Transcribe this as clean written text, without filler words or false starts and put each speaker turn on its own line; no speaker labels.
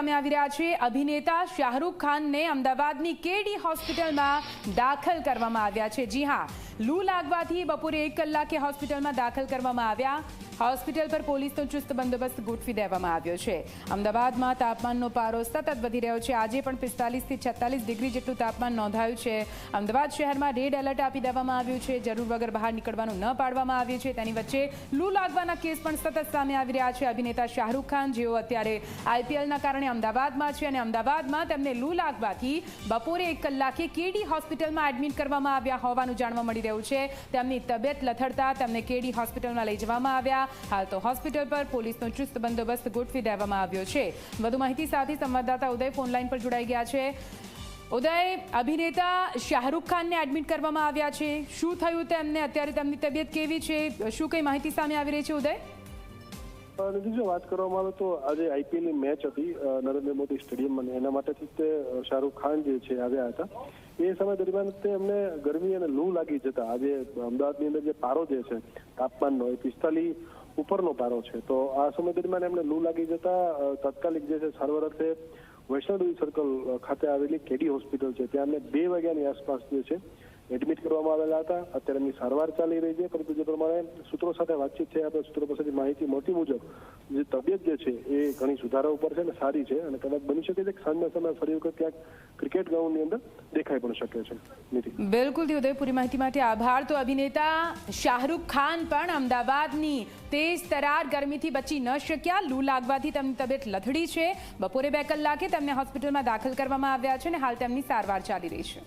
સામે આવી રહ્યા છે। અભિનેતા શાહરૂખ ખાનને અમદાવાદની કેડી હોસ્પિટલમાં દાખલ કરવામાં આવ્યા છે। જી હા, લૂ લાગવાથી બપોરે 1 કલાકે હોસ્પિટલમાં દાખલ કરવામાં આવ્યા। હોસ્પિટલ પર પોલીસનો ચુસ્ત બંદોબસ્ત ગોઠવી દેવામાં આવ્યો છે। અમદાવાદમાં તાપમાનનો પારો સતત વધી રહ્યો છે। આજે પણ 45 થી 46 ડિગ્રી જેટલું તાપમાન નોંધાયું છે। અમદાવાદ શહેરમાં રેડ એલર્ટ આપી દેવામાં આવ્યું છે। જરૂર વગર બહાર નીકળવાનું ન પાડવામાં આવ્યું છે। તેની વચ્ચે લૂ લાગવાના કેસ પણ સતત સામે આવી રહ્યા છે। અભિનેતા શાહરૂખ ખાન, જેઓ અત્યારે આઈપીએલના કારણે અમદાવાદમાં છે અને અમદાવાદમાં તેમને લૂ લાગવાથી બપોરે 1 કલાકે કેડી હોસ્પિટલમાં એડમિટ કરવામાં આવ્યા હોવાનું જાણવા મળી રહ્યું છે। તેમની તબિયત લથડતા તેમને કેડી હોસ્પિટલમાં લઈ જવામાં આવ્યા। હાલ તો હોસ્પિટલ પર પોલીસનો ચુસ્ત બંદોબસ્ત ગોઠવી દેવામાં આવ્યો છે। વધુ માહિતી સાથે સંવાદદાતા ઉદય ફોનલાઈન પર જોડાઈ ગયા છે। ઉદય, અભિનેતા શાહરૂખ ખાનને એડમિટ કરવામાં આવ્યા છે, શું થયું તેમને? અત્યારે તેમની તબિયત કેવી છે? શું કઈ માહિતી સામે આવી રહી છે ઉદય?
જો વાત કરવામાં આવે તો આજે આઈપીએલની મેચ હતી નરેન્દ્ર મોદી સ્ટેડિયમમાં, એના માટેથી તે શાહરૂખ ખાન જે છે આવ્યા હતા। એ સમય દરમિયાન તેમને ગરમી અને લૂ લાગી જતા આજે અમદાવાદની અંદર જે પારો જે છે તાપમાનનો એ 45 ઉપરનો પારો છે, તો આ સમય દરમિયાન એમને લૂ લાગી જતા તાત્કાલિક જે છે સારવાર અર્થે વૈષ્ણોદેવી સર્કલ ખાતે આવેલી કેડી હોસ્પિટલ છે ત્યાં એમને 2 વાગ્યાની આસપાસ જે છે એડમિટ કરવામાં આવેલા હતા। અત્યારે એમની સારવાર ચાલી રહી છે, પરંતુ જે પ્રમાણે સૂત્રો સાથે વાતચીત થઈ, આપણે સૂત્રો પાસેથી માહિતી મળતી મુજબ જે તબિયત જે છે એ ઘણી સુધારા ઉપર છે અને સારી છે અને કદાચ બની શકે છે કે સાંજના સમયે ફરી વખત ક્યાંક ક્રિકેટ ગ્રાઉન્ડની અંદર દેખાઈ પણ શકે છે।
બિલકુલ, ઉદય, પૂરી માહિતી માટે આભાર। તો અભિનેતા શાહરૂખ ખાન પણ અમદાવાદની તેજ તરાર ગરમીથી બચી ન શક્યા। લૂ લાગવાથી તેમની તબિયત લથડી છે। બપોરે 2 કલાકે તેમને હોસ્પિટલમાં દાખલ કરવામાં આવ્યા છે અને હાલ તેમની સારવાર ચાલી રહી છે।